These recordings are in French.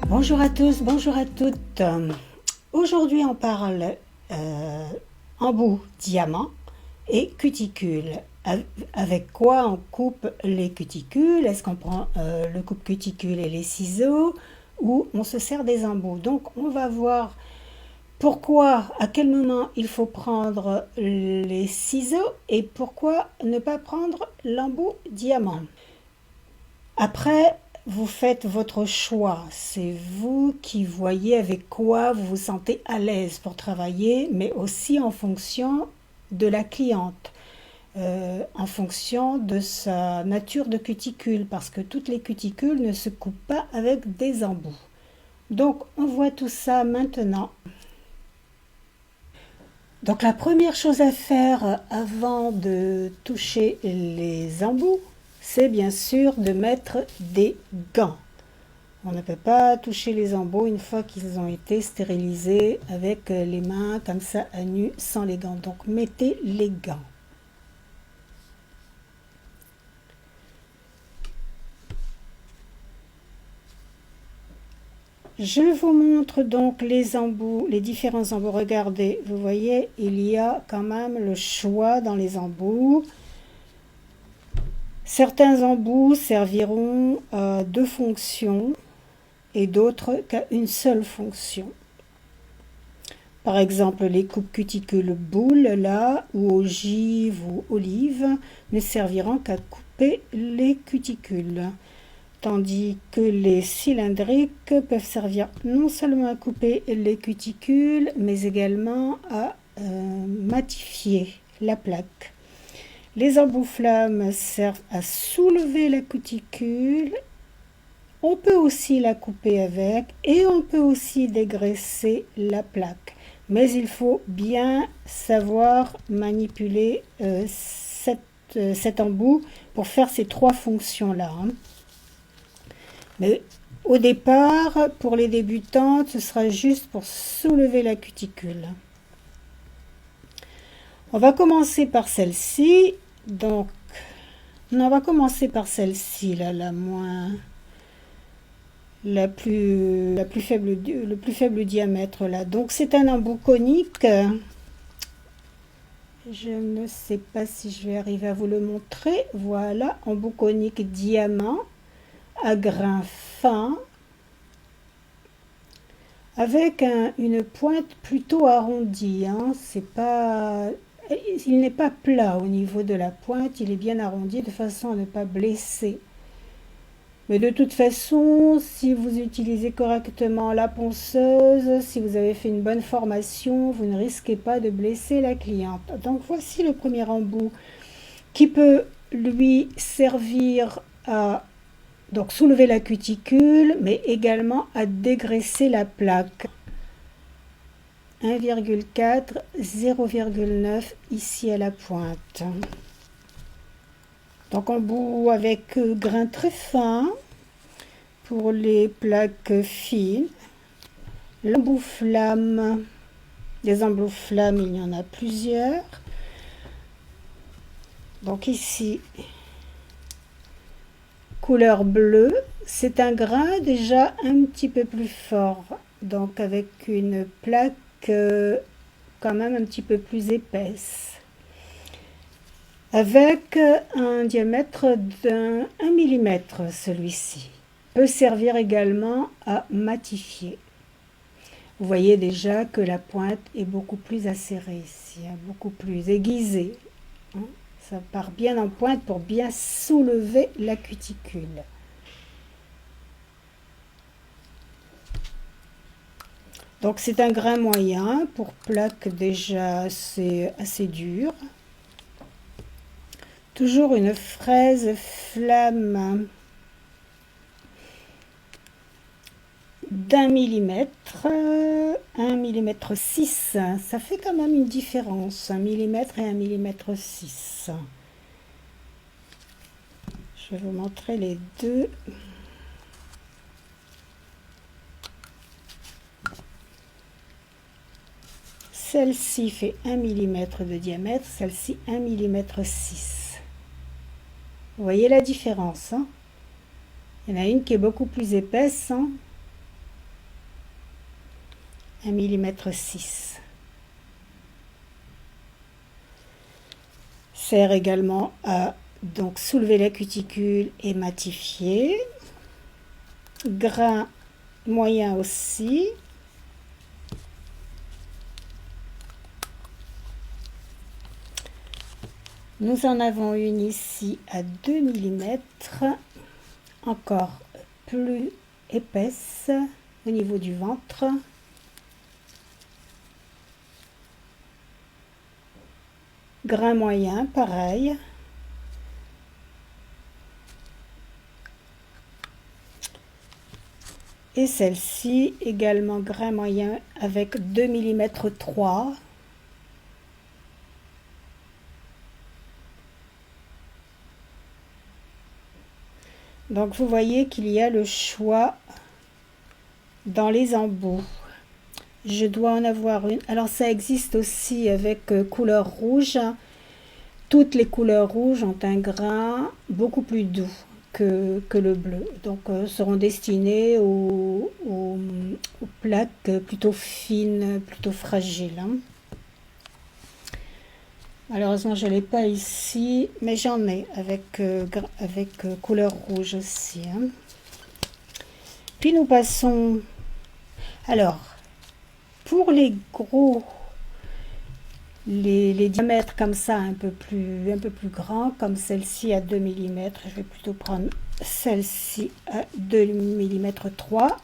Bonjour à tous, bonjour à toutes. Aujourd'hui on parle embout diamant et cuticule. Avec quoi on coupe les cuticules? Est-ce qu'on prend le coupe-cuticule et les ciseaux ou on se sert des embouts? Donc on va voir pourquoi, à quel moment il faut prendre les ciseaux et pourquoi ne pas prendre l'embout diamant. Après, vous faites votre choix. C'est vous qui voyez avec quoi vous vous sentez à l'aise pour travailler, mais aussi en fonction de la cliente, en fonction de sa nature de cuticule, parce que toutes les cuticules ne se coupent pas avec des embouts. Donc, on voit tout ça maintenant. Donc, la première chose à faire avant de toucher les embouts, c'est bien sûr de mettre des gants. On ne peut pas toucher les embouts une fois qu'ils ont été stérilisés avec les mains comme ça à nu sans les gants. Donc mettez les gants. Je vous montre donc les embouts, les différents embouts. Regardez, vous voyez, il y a quand même le choix dans les embouts. Certains embouts serviront à 2 fonctions et d'autres qu'à une seule fonction. Par exemple, les coupes cuticules boules, là, ou ogives ou olives, ne serviront qu'à couper les cuticules. Tandis que les cylindriques peuvent servir non seulement à couper les cuticules, mais également à matifier la plaque. Les embouts flammes servent à soulever la cuticule. On peut aussi la couper avec et on peut aussi dégraisser la plaque. Mais il faut bien savoir manipuler cet embout pour faire ces 3 fonctions-là. Mais au départ, pour les débutantes, ce sera juste pour soulever la cuticule. On va commencer par celle-ci. Donc, on va commencer par celle-ci, là, le plus faible diamètre là. Donc c'est un embout conique. Je ne sais pas si je vais arriver à vous le montrer. Voilà, embout conique diamant à grain fin avec une pointe plutôt arrondie. Il n'est pas plat au niveau de la pointe, il est bien arrondi de façon à ne pas blesser. Mais de toute façon, si vous utilisez correctement la ponceuse, si vous avez fait une bonne formation, vous ne risquez pas de blesser la cliente. Donc voici le premier embout qui peut lui servir à donc soulever la cuticule, mais également à dégraisser la plaque. 1,4, 0,9 ici à la pointe. Donc embout avec grain très fin pour les plaques fines. L'embout flamme, des embouts flammes, il y en a plusieurs. Donc ici, couleur bleue, c'est un grain déjà un petit peu plus fort, donc avec une plaque quand même un petit peu plus épaisse. Avec un diamètre d'1 mm, celui-ci peut servir également à matifier. Vous voyez déjà que la pointe est beaucoup plus acérée ici, beaucoup plus aiguisée. Ça part bien en pointe pour bien soulever la cuticule. Donc c'est un grain moyen pour plaque déjà assez dure. Toujours une fraise flamme d'1 mm, 1 mm 6, ça fait quand même une différence, 1 mm et 1 mm 6. Je vais vous montrer les deux. Celle-ci fait 1 mm de diamètre, celle-ci 1 mm 6. Vous voyez la différence, hein? Il y en a une qui est beaucoup plus épaisse, hein? 1,6 mm. Sert également à donc soulever la cuticule et matifier. Grain moyen aussi. Nous en avons une ici à 2 mm, encore plus épaisse au niveau du ventre. Grain moyen, pareil. Et celle-ci, également grain moyen avec 2 mm 3. Donc vous voyez qu'il y a le choix dans les embouts. Je dois en avoir une. Alors ça existe aussi avec couleur rouge. Toutes les couleurs rouges ont un grain beaucoup plus doux que le bleu. Donc seront destinées aux plaques plutôt fines, plutôt fragiles. Hein. Malheureusement, je ne l'ai pas ici, mais j'en ai avec couleur rouge aussi. Hein. Puis nous passons... Alors, pour les gros, les diamètres comme ça, un peu plus grands, comme celle-ci à 2 mm, je vais plutôt prendre celle-ci à 2 mm 3.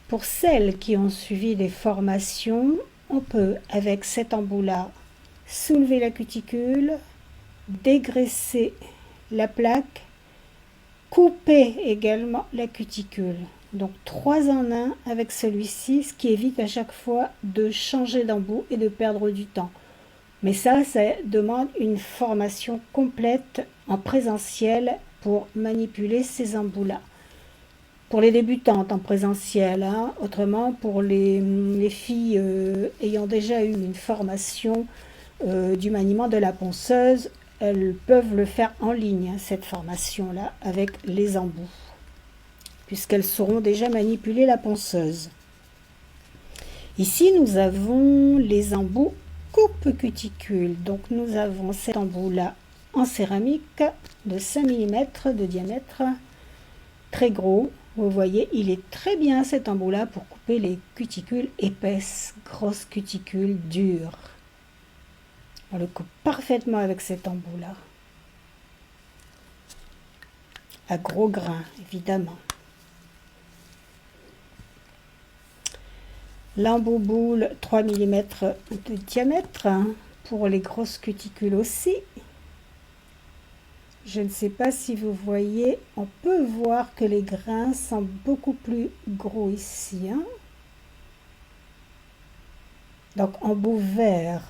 Pour celles qui ont suivi des formations, on peut, avec cet embout-là, soulever la cuticule, dégraisser la plaque, couper également la cuticule. Donc 3 en 1 avec celui-ci, ce qui évite à chaque fois de changer d'embout et de perdre du temps. Mais ça demande une formation complète en présentiel pour manipuler ces embouts-là. Pour les débutantes en présentiel, hein, autrement pour les filles ayant déjà eu une formation du maniement de la ponceuse, elles peuvent le faire en ligne, hein, cette formation-là, avec les embouts, puisqu'elles sauront déjà manipuler la ponceuse. Ici, nous avons les embouts coupe cuticule. Donc, nous avons cet embout-là en céramique de 5 mm de diamètre, très gros. Vous voyez, il est très bien cet embout-là pour couper les cuticules épaisses, grosses cuticules dures. On le coupe parfaitement avec cet embout-là. À gros grains, évidemment. L'embout boule 3 mm de diamètre, hein, pour les grosses cuticules aussi. Je ne sais pas si vous voyez, on peut voir que les grains sont beaucoup plus gros ici. Hein. Donc embout vert.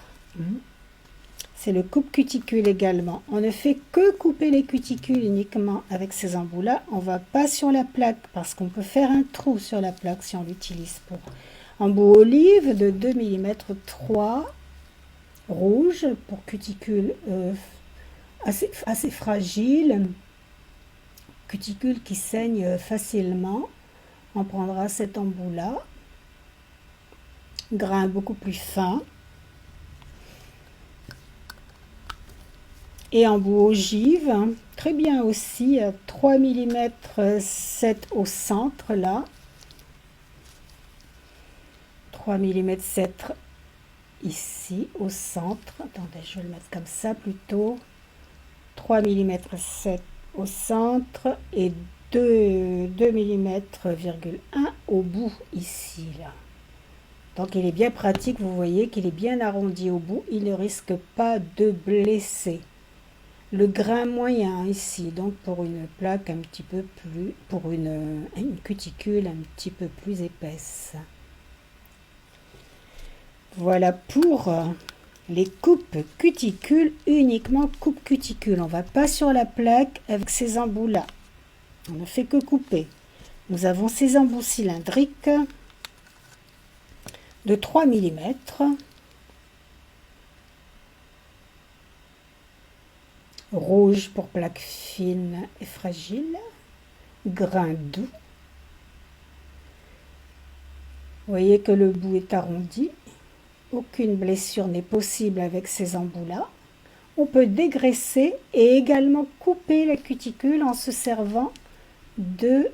C'est le coupe-cuticule également. On ne fait que couper les cuticules uniquement avec ces embouts-là. On ne va pas sur la plaque parce qu'on peut faire un trou sur la plaque si on l'utilise pour. Embout olive de 2 mm 3, rouge pour cuticule assez fragile, cuticule qui saigne facilement. On prendra cet embout-là. Grain beaucoup plus fin. Et embout ogive, hein, très bien aussi, 3 mm 7 au centre là. 3 mm 7 ici au centre. Attendez, je vais le mettre comme ça plutôt. 3 mm 7 au centre et 2 mm 1 au bout ici là. Donc il est bien pratique, vous voyez qu'il est bien arrondi au bout, il ne risque pas de blesser. Le grain moyen ici, donc pour une plaque un petit peu plus, pour une cuticule un petit peu plus épaisse. Voilà pour les coupes cuticules, uniquement coupe cuticule. On ne va pas sur la plaque avec ces embouts-là. On ne fait que couper. Nous avons ces embouts cylindriques de 3 mm. Rouge pour plaque fine et fragile. Grain doux. Vous voyez que le bout est arrondi. Aucune blessure n'est possible avec ces embouts-là. On peut dégraisser et également couper la cuticule en se servant de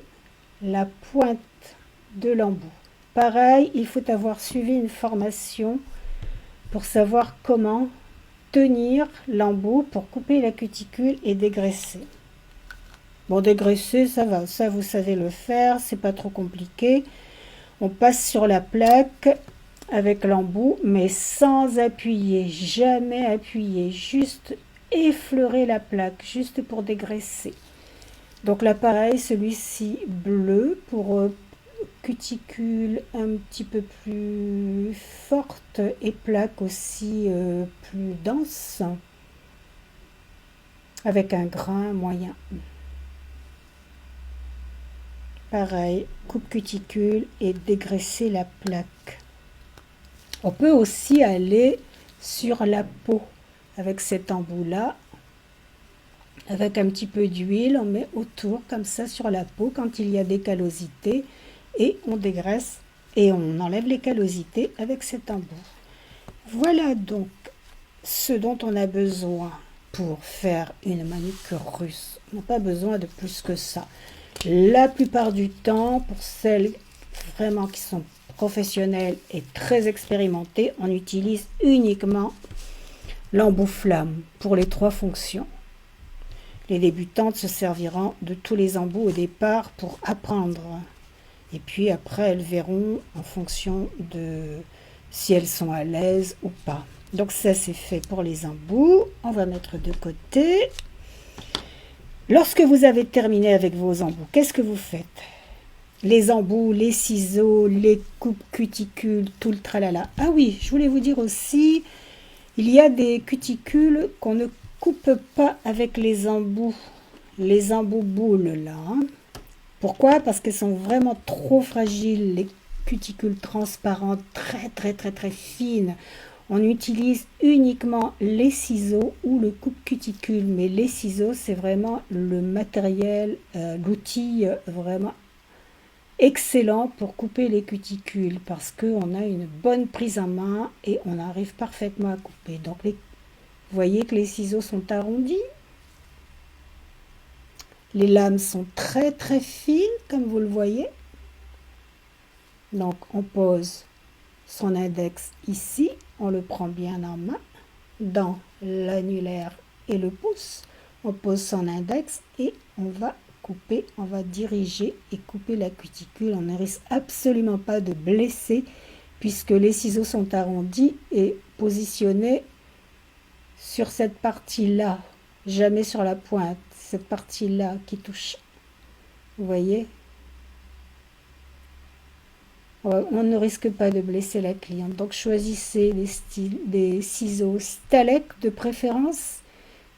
la pointe de l'embout. Pareil, il faut avoir suivi une formation pour savoir comment tenir l'embout pour couper la cuticule et dégraisser. Bon, dégraisser, ça va, ça vous savez le faire, c'est pas trop compliqué. On passe sur la plaque avec l'embout, mais sans appuyer, jamais appuyer, juste effleurer la plaque, juste pour dégraisser. Donc là, pareil, celui-ci bleu pour cuticule un petit peu plus forte et plaque aussi plus dense, avec un grain moyen. Pareil, coupe cuticule et dégraisser la plaque. On peut aussi aller sur la peau avec cet embout-là. Avec un petit peu d'huile, on met autour comme ça sur la peau quand il y a des callosités et on dégraisse et on enlève les callosités avec cet embout. Voilà donc ce dont on a besoin pour faire une manucure russe. On n'a pas besoin de plus que ça. La plupart du temps, pour celles vraiment qui sont professionnelles et très expérimentées, on utilise uniquement l'embout flamme pour les 3 fonctions. Les débutantes se serviront de tous les embouts au départ pour apprendre. Et puis après, elles verront en fonction de si elles sont à l'aise ou pas. Donc ça, c'est fait pour les embouts. On va mettre de côté. Lorsque vous avez terminé avec vos embouts, qu'est-ce que vous faites? Les embouts, les ciseaux, les coupes cuticules, tout le tralala. Ah oui, je voulais vous dire aussi, il y a des cuticules qu'on ne coupe pas avec les embouts boules là. Pourquoi? Parce qu'elles sont vraiment trop fragiles, les cuticules transparentes, très fines. On utilise uniquement les ciseaux ou le coupe-cuticule, mais les ciseaux, c'est vraiment le matériel, l'outil vraiment excellent pour couper les cuticules parce qu'on a une bonne prise en main et on arrive parfaitement à couper. Donc, vous voyez que les ciseaux sont arrondis. Les lames sont très fines, comme vous le voyez. Donc, on pose son index ici, on le prend bien en main, dans l'annulaire et le pouce. On pose son index et on va couper, on va diriger et couper la cuticule. On ne risque absolument pas de blesser puisque les ciseaux sont arrondis et positionnés sur cette partie-là, jamais sur la pointe, cette partie-là qui touche. Vous voyez? On ne risque pas de blesser la cliente. Donc choisissez des ciseaux Stalec de préférence,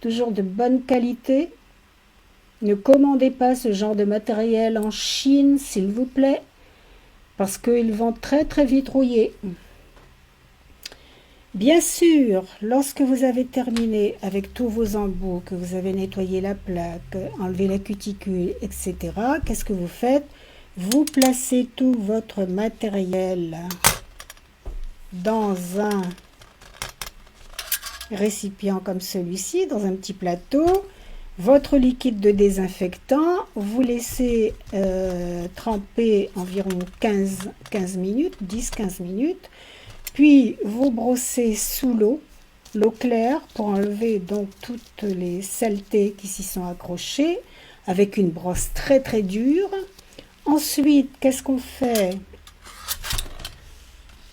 toujours de bonne qualité. Ne commandez pas ce genre de matériel en Chine, s'il vous plaît, parce qu'ils vont très vite rouiller. Bien sûr, lorsque vous avez terminé avec tous vos embouts, que vous avez nettoyé la plaque, enlevé la cuticule, etc., qu'est-ce que vous faites? Vous placez tout votre matériel dans un récipient comme celui-ci, dans un petit plateau. Votre liquide de désinfectant, vous laissez tremper environ 15 minutes, 10-15 minutes. Puis vous brossez sous l'eau claire pour enlever donc toutes les saletés qui s'y sont accrochées avec une brosse très dure. Ensuite, qu'est-ce qu'on fait?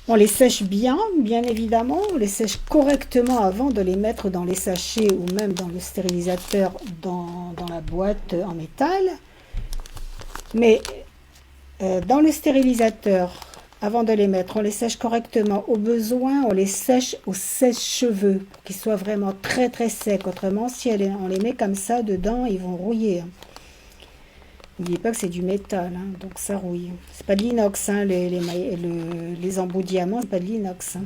On les sèche bien évidemment, on les sèche correctement avant de les mettre dans les sachets ou même dans le stérilisateur dans la boîte en métal. Mais dans le stérilisateur, avant de les mettre, on les sèche correctement. Au besoin, on les sèche au sèche-cheveux pour qu'ils soient vraiment très secs. Autrement, si on les met comme ça dedans, ils vont rouiller. N'oubliez pas que c'est du métal, hein, donc ça rouille. C'est pas de l'inox, hein, les embouts diamants, c'est pas de l'inox. Hein.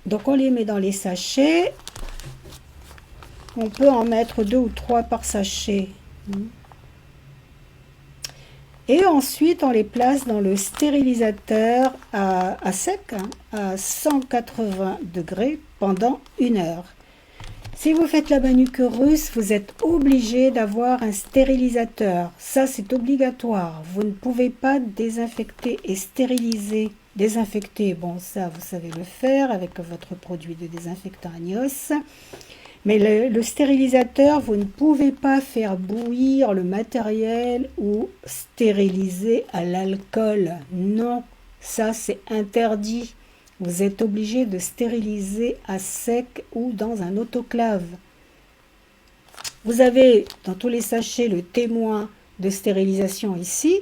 Donc on les met dans les sachets. On peut en mettre 2 ou 3 par sachet. Et ensuite, on les place dans le stérilisateur à sec, hein, à 180 degrés pendant 1 heure. Si vous faites la manucure russe, vous êtes obligé d'avoir un stérilisateur. Ça, c'est obligatoire. Vous ne pouvez pas désinfecter et stériliser. Désinfecter, bon, ça, vous savez le faire avec votre produit de désinfectant Anios. Mais le stérilisateur, vous ne pouvez pas faire bouillir le matériel ou stériliser à l'alcool. Non, ça c'est interdit. Vous êtes obligé de stériliser à sec ou dans un autoclave. Vous avez dans tous les sachets le témoin de stérilisation ici.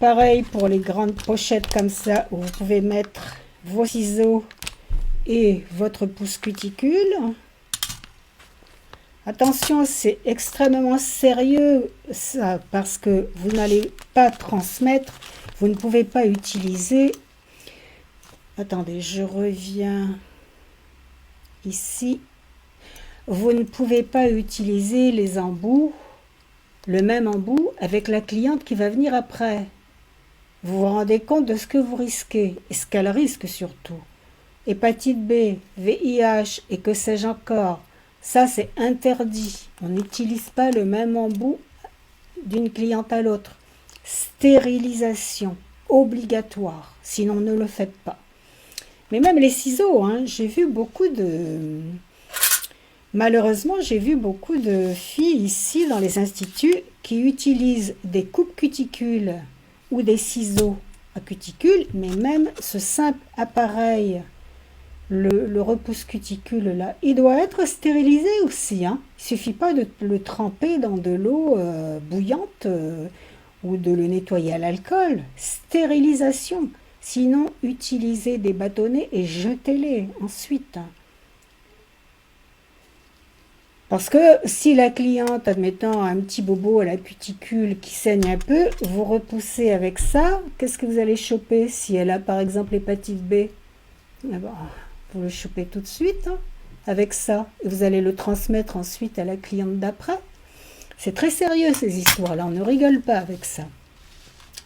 Pareil pour les grandes pochettes comme ça où vous pouvez mettre vos ciseaux et votre pousse cuticule. Attention, c'est extrêmement sérieux ça, parce que vous n'allez pas transmettre, vous ne pouvez pas utiliser. Attendez, je reviens ici. Vous ne pouvez pas utiliser les embouts, le même embout avec la cliente qui va venir après. Vous vous rendez compte de ce que vous risquez et ce qu'elle risque surtout. Hépatite B, VIH et que sais-je encore, ça c'est interdit. On n'utilise pas le même embout d'une cliente à l'autre. Stérilisation obligatoire, sinon ne le faites pas. Mais même les ciseaux, hein, j'ai vu beaucoup de... Malheureusement, j'ai vu beaucoup de filles ici dans les instituts qui utilisent des coupes cuticules ou des ciseaux à cuticule, mais même ce simple appareil, le repousse cuticule là, il doit être stérilisé aussi. Hein. Il ne suffit pas de le tremper dans de l'eau bouillante ou de le nettoyer à l'alcool. Stérilisation. Sinon, utilisez des bâtonnets et jetez-les ensuite. Parce que si la cliente, admettant un petit bobo à la cuticule qui saigne un peu, vous repoussez avec ça, qu'est-ce que vous allez choper si elle a par exemple l'hépatite B? Vous le chopez tout de suite hein, avec ça. Et vous allez le transmettre ensuite à la cliente d'après. C'est très sérieux ces histoires-là, on ne rigole pas avec ça.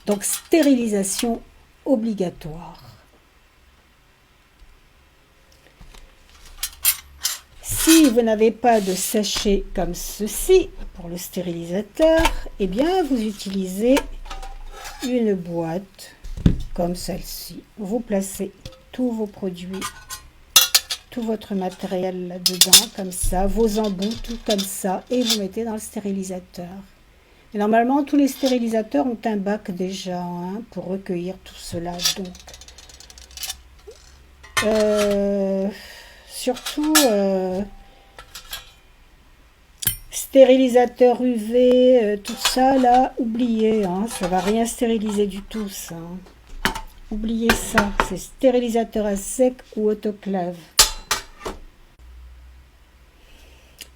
Donc stérilisation obligatoire. Si vous n'avez pas de sachet comme ceci pour le stérilisateur, eh bien vous utilisez une boîte comme celle-ci. Vous placez tous vos produits, tout votre matériel là-dedans, comme ça, vos embouts, tout comme ça, et vous mettez dans le stérilisateur. Et normalement, tous les stérilisateurs ont un bac déjà hein, pour recueillir tout cela. Donc, surtout, stérilisateur UV, tout ça, là, oubliez, hein, ça va rien stériliser du tout, ça. Hein. Oubliez ça, c'est stérilisateur à sec ou autoclave.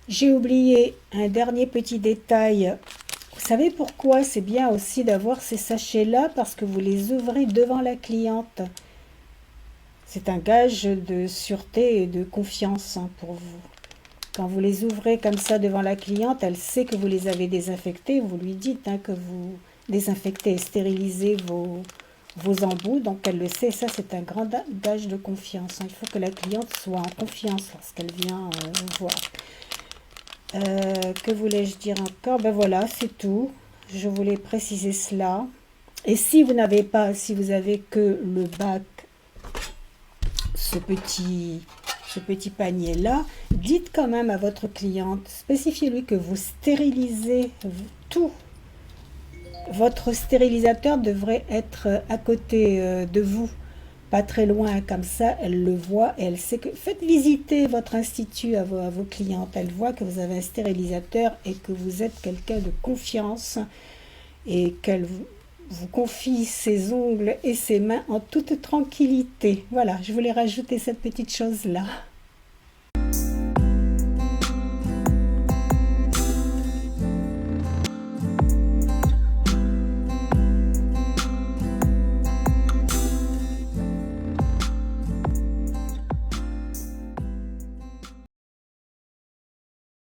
J'ai oublié un dernier petit détail. Vous savez pourquoi c'est bien aussi d'avoir ces sachets-là? Parce que vous les ouvrez devant la cliente. C'est un gage de sûreté et de confiance hein, pour vous. Quand vous les ouvrez comme ça devant la cliente, elle sait que vous les avez désinfectés. Vous lui dites hein, que vous désinfectez et stérilisez vos embouts. Donc elle le sait. Ça, c'est un grand gage de confiance. Il faut que la cliente soit en confiance lorsqu'elle vient vous voir. Que voulais-je dire encore? Ben voilà, c'est tout. Je voulais préciser cela. Et si vous n'avez pas, si vous avez que le bac, ce petit panier-là, dites quand même à votre cliente, spécifiez-lui que vous stérilisez tout. Votre stérilisateur devrait être à côté de vous, pas très loin, comme ça, elle le voit et elle sait que... Faites visiter votre institut à vos clientes, elle voit que vous avez un stérilisateur et que vous êtes quelqu'un de confiance et qu'elle vous confie ses ongles et ses mains en toute tranquillité. Voilà, je voulais rajouter cette petite chose-là.